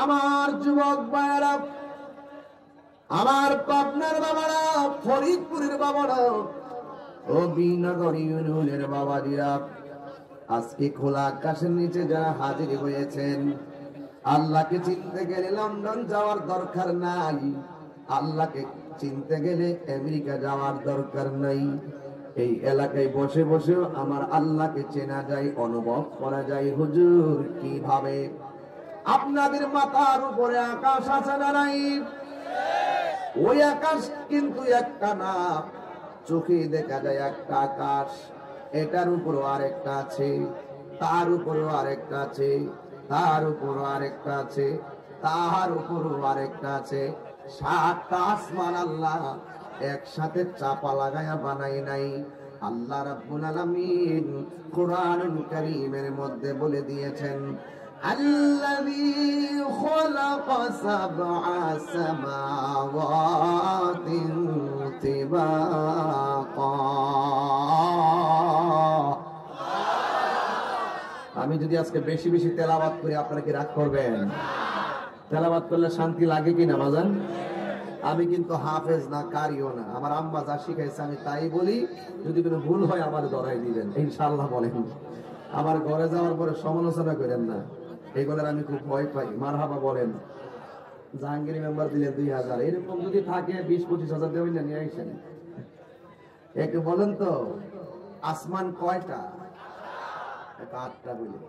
আমার যুবক ভাইরা, আমার পাবনার বাবারা, ফরিদপুরের বাবারা, ও বিনগর ইউনিয়নের বাবাজিরা, আজকে খোলা আকাশের নিচে যারা হাজির হয়েছেন, আল্লাহকে চিনতে গেলে লন্ডন যাওয়ার দরকার নাই, আল্লাহকে চিনতে গেলে আমেরিকা যাওয়ার দরকার নাই। এই এলাকায় বসে বসেও আমার আল্লাহকে চেনা যায়, অনুভব করা যায়। হুজুর কিভাবে? আপনাদের মাথার উপরে আকাশ আছে না নাই? ওই আকাশ কিন্তু একটা না, চোখে দেখা যায় একটা আকাশ, এটার উপরও আরেকটা আছে, তার উপরও আরেকটা আছে, তার উপরও আরেকটা আছে, তার উপরও আরেকটা আছে। 7টা আসমান আল্লাহ একসাথে চাপা লাগায়া বানাই নাই। আল্লাহ রাব্বুল আলামিন কোরআনুল কারীমের মধ্যে বলে দিয়েছেন, আল্লাযী খালাকা সাবআ সামাওয়াতিন তিবাকা। আমি যদি আজকে বেশি বেশি তেলাওয়াত করি আপনারা কি রাগ করবেন? তেলাওয়াত করলে শান্তি লাগে কিনা বাজান? আমি কিন্তু হাফেজ না, কারিও না, আমার আম্মা যা শিখাইছে আমি তাই বলি। যদি কোনো ভুল হয় আমার ধরাই দিবেন ইনশাআল্লাহ। বলেন, আমার ঘরে যাওয়ার পরে সমালোচনা করেন না, এইগুলোর আমি খুব ভয় পাই। মারহাবা বলেন। জাহাঙ্গীর মেম্বার দিলে 2000, এরকম যদি থাকে 20-25 হাজার দেবেন না, নিয়ে আসেন। একটু বলেন তো, আসমান কয়টা? 8টা বলে।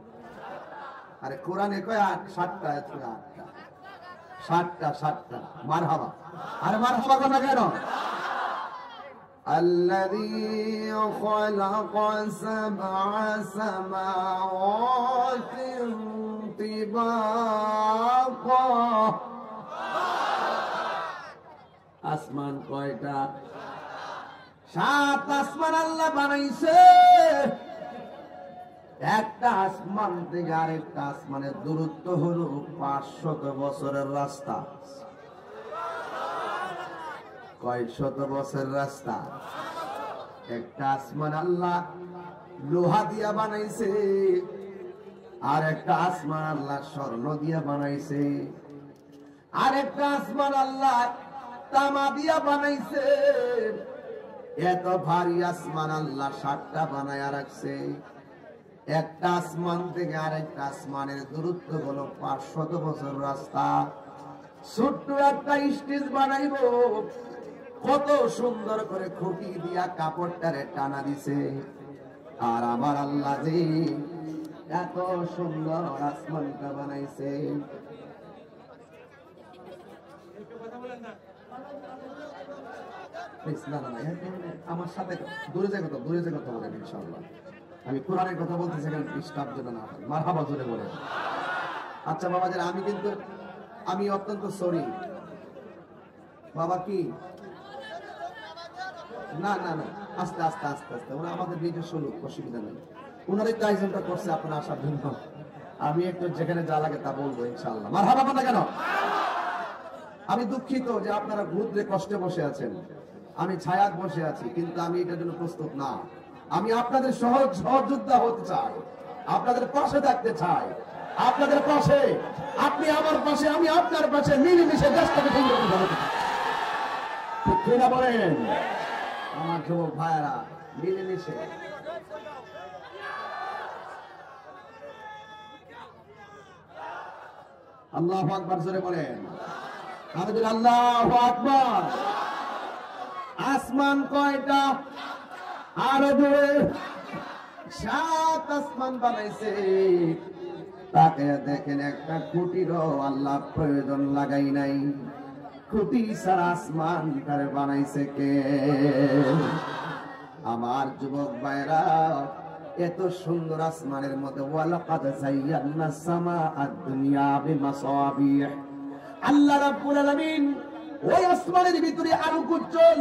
আরে কোরআনে কয় 8, 7টা, 8টা, 7টা। মারহাবা। আরে মারহাবা কথা কেন? الذي خلق 7 سماوات طباقا। আসমান কয়টা? 7 আসমান আল্লাহ বানাইছে। একটা আসমান থেকে আরেকটা আসমানের দূরত্ব হলো 500 বছরের রাস্তা। কয়শত বছরের রাস্তা? একটা আসমান আল্লাহ লোহা দিয়া বানাইছে, আর একটা আসমান আল্লাহ স্বর্ণ দিয়া বানাইছে, আর একটা আসমান আল্লাহ তামা দিয়া বানাইছে। এত ভারী আসমান আল্লাহ 7টা বানায়া রাখছে। একটা আসমান থেকে আরেকটা আসমানের দূরত্ব হলো 500 বছর রাস্তা। ছোট্ট একটা স্টেজ বানাইবো, কত সুন্দর করে খুঁটি দিয়া কাপড়টারে টানা দিছে। আর আমার আল্লাহ যে এত সুন্দর আসমানটা বানাইছে, আমার সাথে দূরে যে কথা বলেন ইনশাআল্লাহ। আমি কোরআনের কথা বলতেছি, এখানে ডিস্টার্ব যেন না হয়। মারহাবা জোরে বলেন। আচ্ছা বাবাদের, আমি অত্যন্ত সরি বাবা। কি না না না, আস্তে আস্তে আস্তে আস্তে, ওরা আমাদের নিজস্ব লোক, অসুবিধা নেই। ওনারই তো আয়োজনটা করছে আপনারা আসার জন্য। আমি একটু যেখানে যা লাগে তা বলবো ইনশাআল্লাহ। মারহাবা না কেন? আমি দুঃখিত যে আপনারা ঘুরে কষ্টে বসে আছেন, আমি ছায়াত বসে আছি, কিন্তু আমি এটার জন্য প্রস্তুত না। আমি আপনাদের সহযোদ্ধা হতে চাই, আপনাদের পাশে থাকতে চাই, আপনাদের পাশে, আপনি আমার পাশে, আমি আপনার পাশে, মিলেমিশে দেশটাকে সুন্দর করতে চাই। ঠিক না বলেন আমার যুবক ভাইয়েরা? মিলেমিশে। আল্লাহু আকবার জোরে বলেন। আল্লাহু আকবার। আসমান কয়টা? আরো জোরে। 7 আসমান বানাইছে। তাকে দেখেন, একটা খুঁটিরও আল্লাহ প্রয়োজন লাগাই নাই। খুঁটি ছাড়া আসমান তারে বানাইছে কে? আমার যুবক ভাইরা, এত সুন্দর আসমানের মধ্যে ওয়ালাকাদ যায়্যানাস সামাআদ দুনিয়া বিমাসাবিহ। আল্লাহ রাব্বুল আলামিন ওই আসমানের ভিতরে আলোকোজ্জ্বল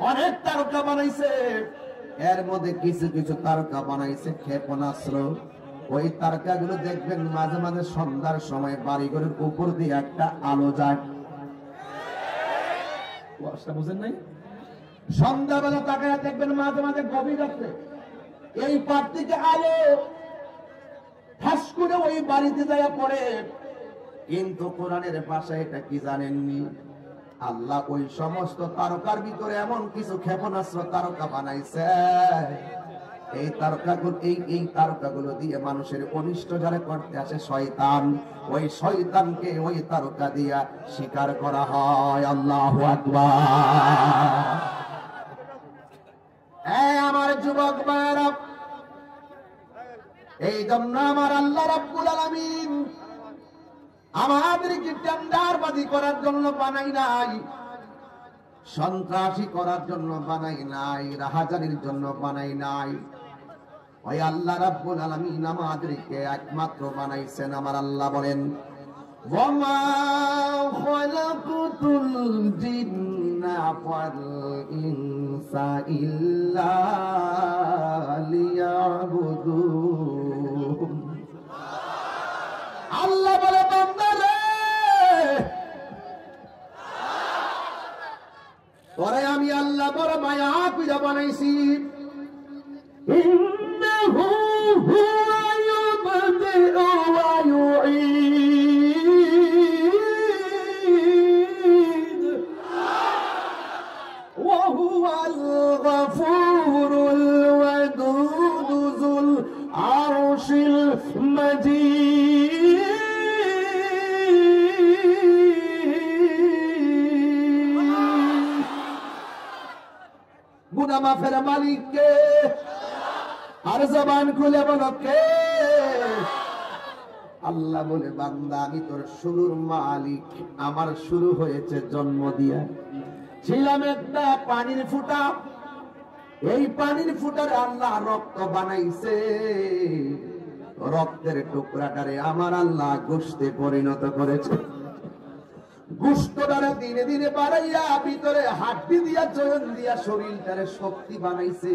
অনেক তারকা বানাইছে। এর মধ্যে কিছু কিছু তারকা বানাইছে ক্ষেপণাস্ত্র। ওই তারকাগুলো দেখবেন মাঝে মাঝে সন্ধ্যার সময় বাড়িঘরের উপর দিয়ে একটা আলো যায়। বুঝেন নাই? সন্ধ্যাবেলা তাকায় দেখবেন মাঝে মাঝে গভীর রাত্রে এই পার থেকে আলো ঠাস করে ওই বাড়িতে যায় পড়ে। কিন্তু কোরআনের ভাষা এটা কি জানেননি? আল্লাহ ওই সমস্ত তারকার ভিতরে এমন কিছু ক্ষেপণাস্ত্র তারকা বানাইছে, এই তারকাগুলো দিয়ে মানুষের অনিষ্ট যারা করতে আসে শয়তান, ওই শয়তানকে ওই তারকা দিয়া শিকার করা হয়। আল্লাহু আকবার। আমার যুবক ভাইরা, এই জন্য আমার আল্লাহ রাব্বুল আলামিন আমাদেরকে টেন্ডারবাজি করার জন্য বানাই নাই, সন্ত্রাসী করার জন্য বানাই নাই, রাহাজানির জন্য বানাই নাই। ওই আল্লাহ রাব্বুল আলামিন আমাদেরকে একমাত্র বানাইছেন। আমার আল্লাহ বলেন, ওয়ামা খালাকুতুল জিন্না ওয়াল ইনসা ইল্লা লিয়াবুদুন। আল্লাহ বলে, বান্দারে তোরে আমি আল্লাহ বড় মায়া কইরা বানাইছি। ইন্নাহু হুয়া ইউবদিউ ওয়া ইউঈদ ওয়া হুয়াল গফুরুল ওয়াদুদ যুল আরশিল মাজিদ। গুনাহ মাফের মালিক কে? আর জবান খুলে বলো কে? আল্লাহ বলে, বান্দা আমি তোর শুরুর মালিক। আমার শুরু হয়েছে জন্ম দিয়া। ছিলাম একটা পানির ফুটা, এই পানির ফুটারে আল্লাহ রক্ত বানাইছে। রক্তের টুকরাটারে আমার আল্লাহ গোশতে পরিণত করেছে। গোশতটারে দিনে দিনে বাড়াইয়া ভিতরে হাড্ডি দিয়া চয়ন দিয়া শরীরটারে শক্তি বানাইছে।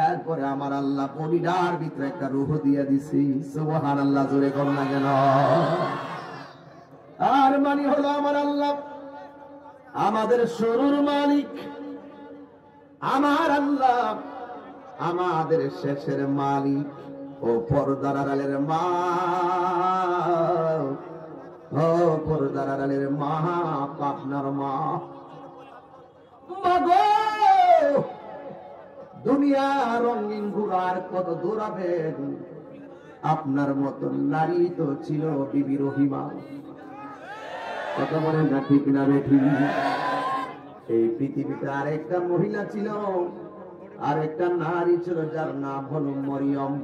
এরপরে আমার আল্লাহ বডিটার ভিতরে একটা রূহ দিয়া দিছি। সুবহানাল্লাহ, জোরে কর না কেন? আর মানে হলো আমার আল্লাহ আমাদের শুরুর মালিক। আমার আল্লাহ আমাদের শেষের মালিক। ও পর্দার আড়ালের মা, ও পর্দার আড়ালের মা, আপনার মা। মাগো, দুনিয়া রঙিন ঘোড়ার কত দৌড়াবেন? আপনার মতন নারী তো ছিল বিবি রহিমা। কত বলে না ঠিক না বেঠি? এই পৃথিবীতে আরেকটা মহিলা ছিল, আরেকটা নারী ছিল, যার নাম হলো মরিয়ম।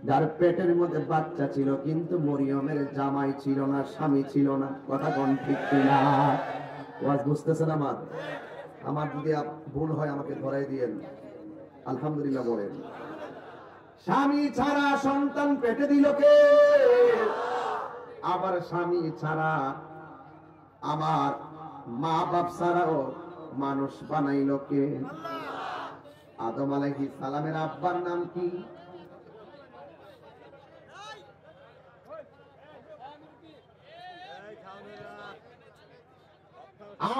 যার পেটের মধ্যে বাচ্চা ছিল, কিন্তু মরিয়মের জামাই ছিল না, স্বামী ছিল না। কথা কোন ঠিক না? ওয়াজ বুঝতেছেন? আমার যদি ভুল হয় আমাকে ধরাই দিয়েন। আলহামদুলিল্লাহ বলেন। স্বামী ছাড়া সন্তান পেটে দিল কে? আবার স্বামী ছাড়া আমার মা বাপ ছাড়াও মানুষ বানাইল কে? আদম আলাইহিস সালামের আব্বার নাম কি?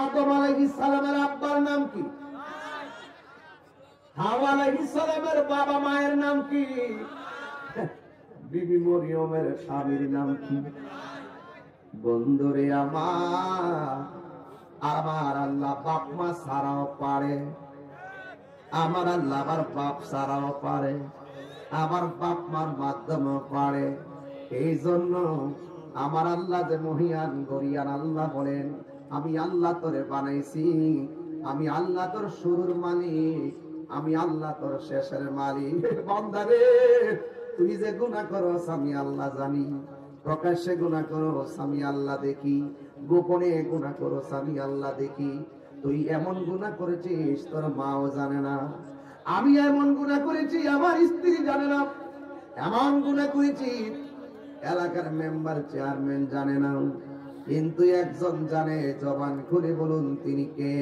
আদম আলাইহিস সালামের আব্বার নাম কি? হাওয়া আলাইহিস সালামের বাবা মায়ের নাম কি? বিবি মরিয়মের স্বামীর নাম কি? বন্ধুরে আমার আল্লাহ বাপ মা ছাড়াও পারে। আমার আল্লাহ আবার বাপ ছাড়াও পারে, আমার বাপ মার মাধ্যমেও পারে। এই জন্য আমার আল্লাহ যে মহিয়ান গরিয়ান, আল্লাহ বলেন, আমি আল্লাহ তোরে বানাইছি। আমি আল্লাহ তোর শুরুর মালিক, আমি আল্লাহ তোর শেষের মালিক। বান্দারে, তুই যে গুনাহ করস আমি আল্লাহ জানি, প্রকাশ্যে গুনাহ করস আমি আল্লাহ দেখি, গোপনে গুনাহ করস আমি আল্লাহ দেখি। তুই এমন গুনাহ করেছিস তোর মাও জানে না, আমি এমন গুনাহ করেছি আমার স্ত্রী জানে না, এমন গুনাহ করেছি এলাকার মেম্বার চেয়ারম্যান জানে না, কিন্তু একজন জানে। জবান খুলে বলুন তিনি কে?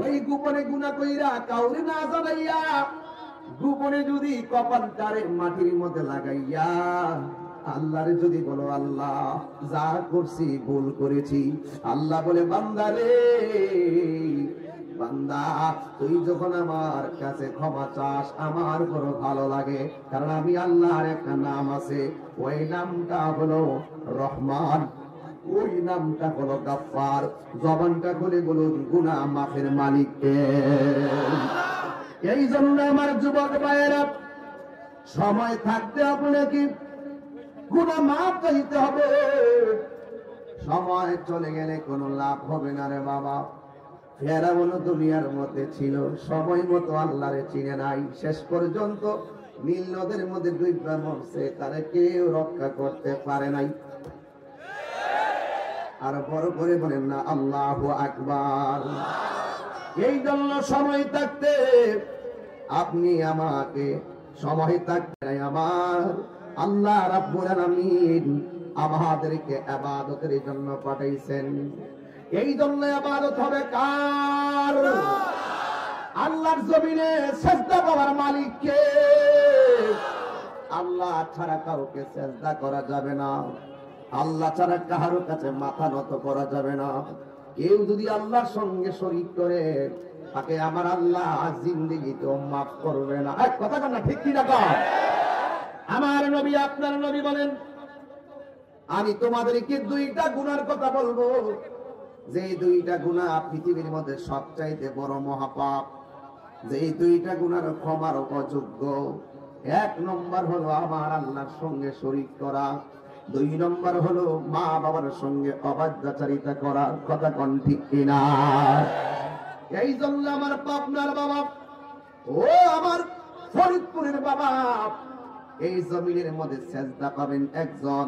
ওই গোপনে গুনাহ কইরা কাউরে না জানাইয়া, গোপনে যদি কপালটারে মাটির মধ্যে লাগাইয়া আল্লাহরে যদি বলো, আল্লাহ যা করছি ভুল করেছি, আল্লাহ বলে, বান্দারে বান্দা তুই যখন আমার কাছে ক্ষমা চাস আমার বড় ভালো লাগে, কারণ আমি আল্লাহর একটা নাম আছে, ওই নামটা হলো রহমান, ওই নামটা হলো গাফফার। জবানটা খুলে বলুন গুনাহ মাফের মালিক কে। এই জন্য আমার যুবক ভাইয়েরা, সময় থাকতে আপনাকে গুনাহ মাফ চাইতে হবে। সময় চলে গেলে কোনো লাভ হবে না রে বাবা। ফেরাউন দুনিয়ার মধ্যে ছিল, সময় মতো আল্লাহরে চিনে নাই, শেষ পর্যন্ত নীল নদের মধ্যে ডুবে মরছে, তারে কেউ রক্ষা করতে পারে নাই। আর বড় করে বলেন না আল্লাহু আকবার। এই জন্য সময় থাকতে আপনি আমাকে, সময় থাকতে আমার আল্লাহ রাব্বুল আলামিন আমাদেরকে ইবাদতের জন্য পাঠাইছেন। এই জন্য ইবাদত হবে কার? আল্লাহর জমিনে সিজদা পাওয়ার মালিক কে? আল্লাহ ছাড়া কাউকে সিজদা করা যাবে না, আল্লাহ ছাড়া কারো কাছে মাথা নত করা যাবে না। কেউ যদি আল্লাহর সঙ্গে শরীক করে তাকে আমার আল্লাহ জিন্দেগিতেও মাফ করবে না। এক কথা না, ঠিক কি না? আমার নবী আপনার নবী বলেন, আমি তোমাদেরকে দুইটা গুনার কথা বলবো, যে দুইটা গুনাহ পৃথিবীর মধ্যে সবচাইতে বড় মহাপাপ, যে দুইটা গুনার ক্ষমার অযোগ্য। এক নম্বর হলো আমার আল্লাহর সঙ্গে শরীক করা, দুই নম্বর হলো মা বাবার সঙ্গে অবাধ্যাচারিতা করা। কথা কোন ঠিক কিনা? এই জন্য আমার পাবনার বাবা, ও আমার ফরিদপুরের বাবা, এই জমিনের মধ্যে সেজদা পাবেন একজন।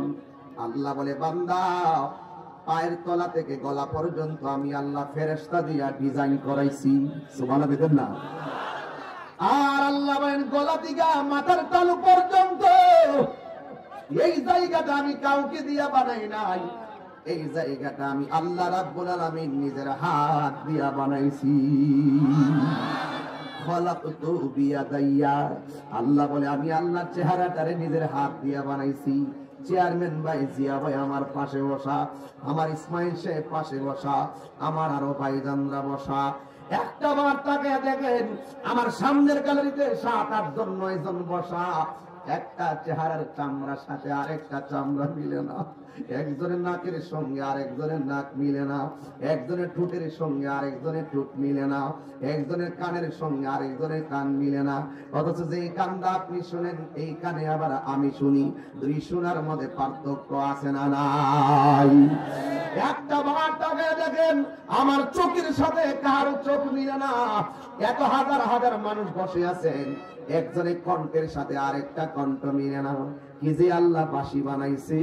আল্লাহ বলে বান্দা পায়ের তলা থেকে গলা পর্যন্ত আমি আল্লাহ ফেরেশতা দিয়া ডিজাইন করাইছি। সুবহানাল্লাহ বলেন না? আর আল্লাহ বলেন গলা থেকে মাথার তালু পর্যন্ত এই জায়গাটা আমি কাউকে দিয়া বানাই নাই, এই জায়গাটা আমি আল্লাহ রাব্বুল আলামিন নিজের হাত দিয়া বানাইছি। খলাকতু বিয়াদাইয়া, আল্লাহ বলে আমি আল্লাহর চেহারাটারে নিজের হাত দিয়া বানাইছি। চেয়ারম্যান ভাই জিয়া ভাই আমার পাশে বসা, আমার ইসমাইল সাহেব পাশে বসা, আমার আরো ভাইজানরা বসা। একটা বার তাকে দেখেন আমার সামনের গ্যালারিতে 7-8 জন 9 জন বসা। একটা চেহারার চামড়ার সাথে আরেকটা চামড়া মিলে না, একজনের নাকের সঙ্গে আরেকজনের নাক মিলে না, একজনের ঠোঁটের সঙ্গে আরেকজনের ঠোঁট মিলে না, একজনের কানের সঙ্গে আরেকজনের কান মিলে না। অথচ যে কানটা আপনি শুনেন এই কানে আবার আমি শুনি, দুই শোনার মধ্যে পার্থক্য আছে না নাই? একটা বার তাকে দেখেন আমার চোখের সাথে কারো চোখ মিলে না। এত হাজার হাজার মানুষ বসে আছেন, একজনের কণ্ঠের সাথে আরেকটা কণ্ঠ মিলে না। কি যে আল্লাহ বাঁশি বানাইছে!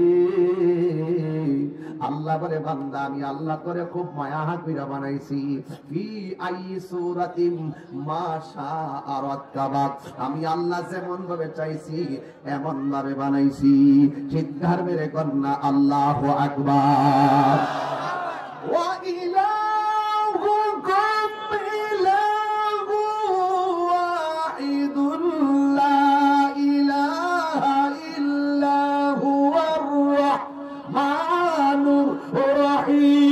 আল্লাহ বলে বান্দা আমি আল্লাহ করে খুব মায়া কইরা বানাইছি। ফি আই সূরাতিম মা শাআ রাক্কাবাক, আমি আল্লাহ যেমন ভাবে চাইছি এমন ভাবে বানাইছি। চিৎকার মেরে কন্যা আল্লাহু আকবার। ওয়া ইলাহুকুম ইলাহু ওয়াহিদুন লা ইলাহা ইল্লা হুয়ার রাহমানুর রহিম।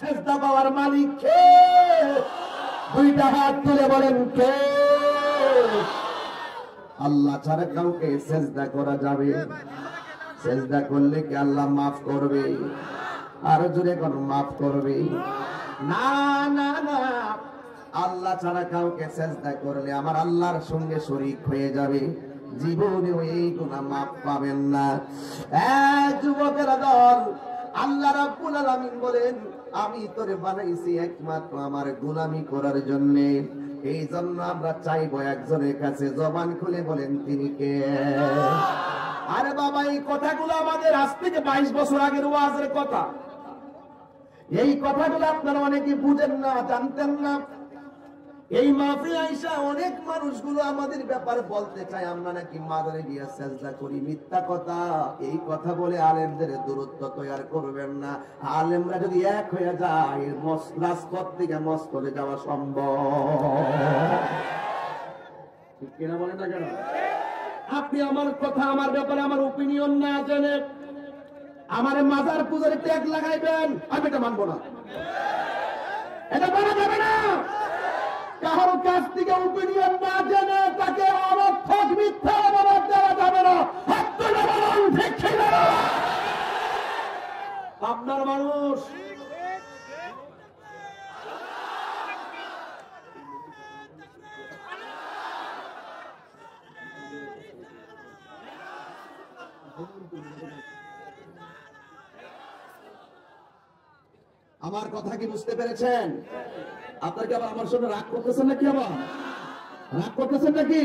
সেজদা পাওয়ার মালিক কে? দুইটা হাত তুলে বলেন কে? আল্লাহ ছাড়া কাউকে সেজদা করা যাবে? সেজদা করলে কি আল্লাহ মাফ করবে? আরো জোরে কোন মাফ করবে? না না না, আল্লাহ ছাড়া কাউকে সেজদা করলে আমার আল্লাহর সঙ্গে শরীক হয়ে যাবে, জীবনে এই গুনাহ মাফ পাবেন না। যুবকেরা দল, আল্লাহ রাব্বুল আলামিন বলেন আমি তোরে বানাইছি একমাত্র আমার গোলামি করার জন্য। এই জন্য আমরা চাইবো একজনের কাছে জবান খুলে বলেন তিনি কে? আরে বাবা, এই কথাগুলো আমাদের আজ থেকে 22 বছর আগের ওয়াজের কথা। এই কথাগুলো আপনারা অনেকে বুঝেন না, জানতেন না। এই মাহফিলে আইসা অনেক মানুষগুলো আমাদের ব্যাপারে বলতে চায় আমরা নাকি মাজারে গিয়ে সেজদা করি। মিথ্যা কথা। এই কথা বলে আলেমদের দূরত্ব তৈরি করবেন না। আলেমরা যদি এক হয়ে যায় রাজপথ থেকে মসজিদে যাওয়া সম্ভব। ঠিক কিনা বলেন না কেন? আপনি আমার কথা, আমার ব্যাপারে আমার ওপিনিয়ন না জেনে আমার মাজার পূজারে ট্যাগ লাগাইবেন, আমি এটা মানবো না। এটা মানা যাবে না। কারোর কাছ থেকে ওপিনিয়ন না জেনে তাকে অনর্থক মিথ্যা অপবাদ দেওয়া যাবে না। আপনার মানুষ আমার কথা কি বুঝতে পেরেছেন? আপনার কি আবার আমার সঙ্গে রাগ করতেছেন নাকি? আবার রাগ করতেছেন নাকি?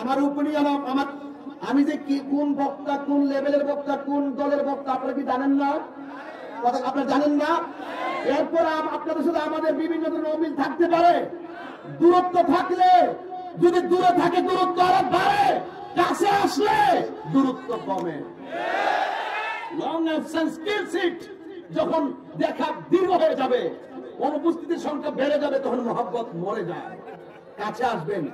আমার ওপিনিয়ন, আমার আমি যে কি কোন বক্তা, কোন লেভেলের বক্তা, কোন দলের বক্তা আপনারা কি জানেন না? কথা আপনারা জানেন না? এরপর আপনাদের সাথে আমাদের বিভিন্ন ধরনের অমিল থাকতে পারে। দূরত্ব থাকলে, যদি দূরে থাকে দূরত্ব আরো বাড়ে, কাছে আসলে দূরত্ব কমে। লং অ্যাবসেন্স কিলস ইট। যখন দেখা দীর্ঘ হয়ে যাবে, অনুপস্থিতির সংখ্যা বেড়ে যাবে, তখন মহব্বত মরে যায়। কাছে আসবেন,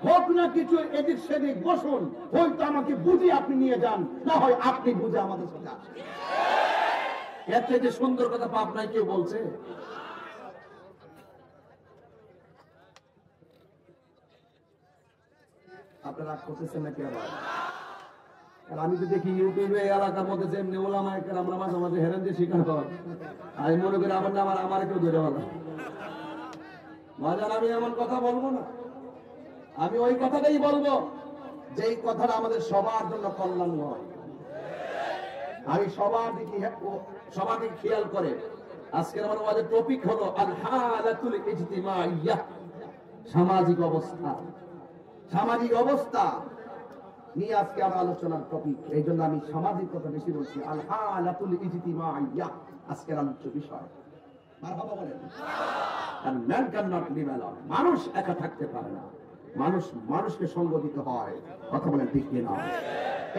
হোক না কিছু এদিক সেদিক, বসুন, হয়তো আমাকে বুঝিয়ে আপনি নিয়ে যান, না হয় আপনি বুঝে আমাদের সাথে আসেন। এর থেকে সুন্দর কথা পাবনায় কেউ বলছে? আপনারা রাগ করতেছেন নাকি? আবার আমি তো দেখি ইউটিউবে এলাকার মধ্যে যেমনি ওলামায়ে কেরাম আমরা মাঝে মাঝে হেরেন দিয়ে শিকার কর, আমি মনে করি আমার নাম আমার কেউ ধরে বলা মজার। আমি এমন কথা বলবো না, আমি ওই কথাটাই বলবো যেই কথাটা আমাদের সবার জন্য কল্যাণ হয়। আমি সবার দিকে খেয়াল করে আজকের আমার ওয়াজের টপিক হলো আল হালাতুল ইজতিমাইয়া, সামাজিক অবস্থা। সামাজিক অবস্থা নিয়ে আজকে আমার আলোচনার টপিক, এই জন্য আমি সামাজিক কথা বেশি বলছি। আল হালাতুল ইজতিমাইয়া আজকের আলোচ্য বিষয়। মারহাবা বলেন। Man can not live alone. মানুষ একা থাকতে পারে না, মানুষকে সঙ্গ দিতে হয়। কথা বলেন ঠিক কিনা?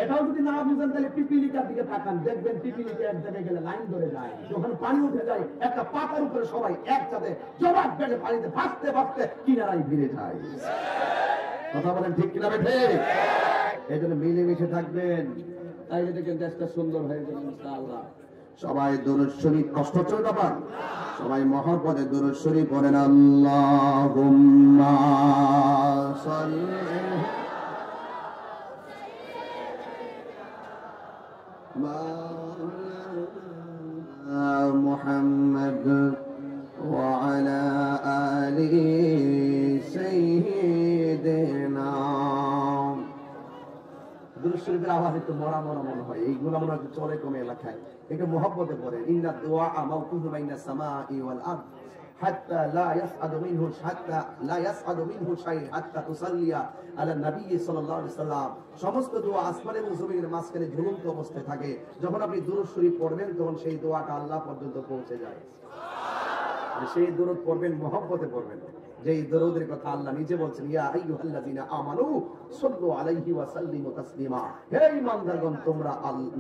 এটাও যদি না বুঝেন তাহলে পিপিলিকার দিকে তাকান, দেখবেন পিপিলিকা এক জায়গায় গেলে লাইন ধরে যায়, যখন পানি উঠে যায় একটা পাতার উপরে সবাই একসাথে জবাব বেড়ে পানিতে ভাসতে ভাসতে কিনারায় ভিড়ে যায়। কথা বলেন ঠিক কিনা? বেঠে এই জন্য মিলেমিশে থাকবেন, তাইলে দেখেন দেশটা সুন্দর হয়ে যাবে ইনশাআল্লাহ। সবাই দুরূদ শরীফ, কষ্ট হচ্ছে বাবা, সবাই মহব্বতে দুরূদ শরীফ পড়েন। আল্লাহুম্মা সাল্লি আলা মুহাম্মাদ ওয়া আলা আলি সাইয়্যিদিনা। দুরূদ শরীফের আওয়াজ একটু মরা মরা মনে হয়, এইগুলো আমরা চলে কমে এলাকায় একটু মহব্বতে পড়ে। ইন্না দুআ মাওকুফু বাইনা সামাই ওয়াল আরদ হাত্তা লা ইয়াসআদু মিনহু শাই হাত্তা তুসাল্লিয়া আলা নবী সাল্লাল্লাহু আলাইহি ওয়াসাল্লাম। সমস্ত দোয়া আসমান এবং জমিনের মাঝখানে ঝুলন্ত অবস্থায় থাকে। যখন আপনি দুরূদ শরীফ পড়বেন তখন সেই দোয়াটা আল্লাহ পর্যন্ত পৌঁছে যায়। সেই দুরূদ পড়বেন, মহব্বতে পড়বেন, যেই দরুদের কথা আল্লাহ নিজে বলছেন, ইয়া আইয়ুহাল্লাযিনা আমানু সাল্লু আলাইহি ওয়া সাল্লিমু তাসলিমা। হে ঈমানদারগণ, তোমরা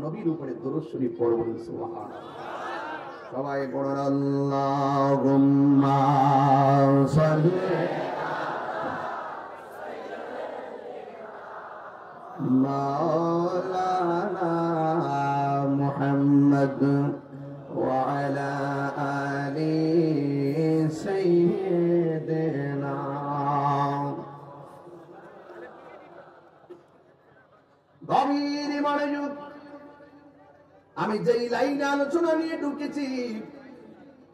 নবীর উপরে দরুদ শরীফ পড়ো। সুবহানাল্লাহ। সবাই পড়ুন আল্লাহুম্মা সাল্লি মাওলানা মুহাম্মদ ওয়া আলা আলি সাইয়্যিদিনা। গভীর মনোযোগ। আমি যেই লাইনে আলোচনা নিয়ে ঢুকেছি,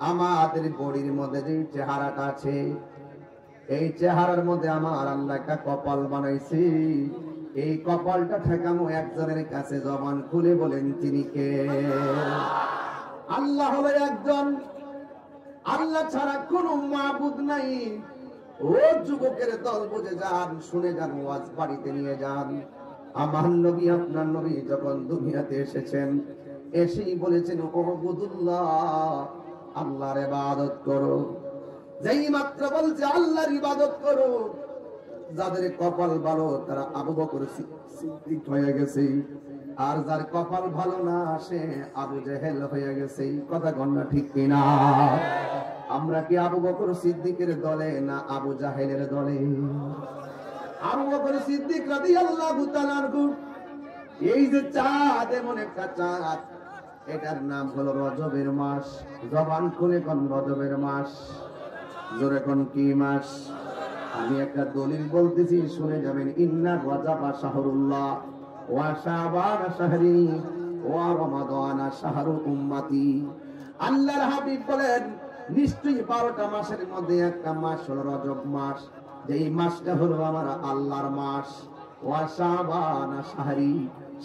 আমাদের বডির মধ্যে যে চেহারাটা আছে, এই চেহারার মধ্যে আমার আল্লাহ একটা কপাল বানাইছি। এই কপালটা ঠেকানো একজনের কাছে, জবান খুলে বলেন তিনি কে? আল্লাহ হলো একজন, আল্লাহ ছাড়া কোনো মাবুদ নাই। ও যুবকের দল, বুঝে যান, শুনে যান, ওয়াজ বাড়িতে নিয়ে যান। আমার নবী, আপনার নবী যখন দুনিয়াতে এসেছেন, এসেই বলেছেন উবুদুল্লাহ, আল্লাহর ইবাদত করো। যেই মাত্র বলছে আল্লাহর ইবাদত করো, যাদের কপাল ভালো তারা আবু বকর সিদ্দিক হয়ে গেছে, আর যার কপাল ভালো না সে আবু জেহেল হয়ে গেছে। কথা গণনা ঠিক কিনা? আমরা কি আবু বকর সিদ্দিকের দলে না আবু জাহেলের দলে? আবু বকর সিদ্দিক রাদিয়াল্লাহু তাআলা আনহু এই যে চাঁদ, এমন একটা চাঁদ, এটার নাম হলো রজবের মাস। জবান খুলে কোন রজবের মাস, জোরে কোন কি মাস? আমি একটা দলিল বলতেছি, শুনে যাবেন। ইন্না রাজাবা শাহরুল্লাহ ওয়া শাবান শাহরি ওয়া রমাদান শাহরু উম্মতি। আল্লাহর হাবিব বলেন, নিশ্চয়ই 12টা মাসের মধ্যে একটা মাস হলো রজব মাস, যেই মাসটা হলো আমার আল্লাহর মাস। ওয়া শাবান শাহরি,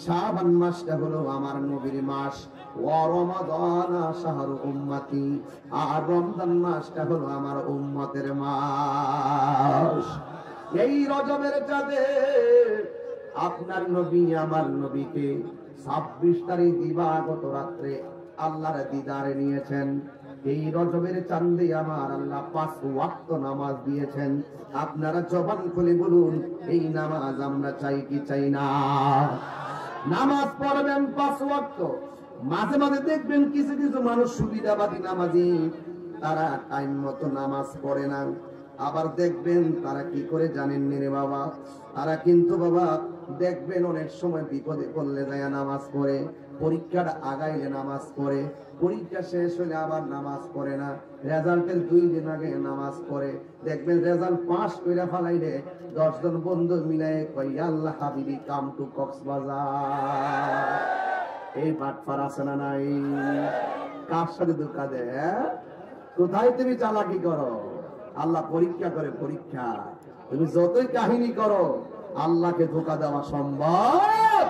শাবান মাসটা হলো আমার নবীর মাস। ওয়া রমাদান শাহরু উম্মতি, আর রমজান মাসটা হলো আমার উম্মতের মাস। এই রজবের চাঁদে আপনার নবী আমার নবীকে 26 তারিখ দিবাগত রাত্রে আল্লাহর দিদারে নিয়েছেন। এই রজবের চাঁদে আমার আল্লাহ 5 ওয়াক্ত নামাজ দিয়েছেন। আপনারা জবান খুলে বলুন, এই নামাজ আমরা চাই কি চাই না? নামাজ পড়বেন 5 ওয়াক্ত। মাঝে মাঝে দেখবেন কিছু কিছু মানুষ সুবিধাবাদী নামাজি, তারা টাইম মতো নামাজ পড়ে না। আবার দেখবেন তারা কি করে জানেন রে বাবা, তারা কিন্তু বাবা দেখবেন অনেক সময় বিপদে পড়লে যায় নামাজ পড়ে, পরীক্ষাটা আগাইলে নামাজ পড়ে, পরীক্ষা শেষ হলে আবার নামাজ পড়ে না, রেজাল্টের 2 দিন আগে নামাজ পড়ে। দেখবেন রেজাল্ট পাস কইরা ফলাইলে 10 জন বন্ধু মিলে কই আল্লাহ হাবিবি কাম টু কক্সবাজার। এই বাটপার আছে না নাই? কার সাথে ধোঁকা দেয়? কোথায় তুমি চালাকি করো? আল্লাহ পরীক্ষা করে, পরীক্ষা। তুমি যতই কাহিনী করো, আল্লাহকে ধোঁকা দেওয়া সম্ভব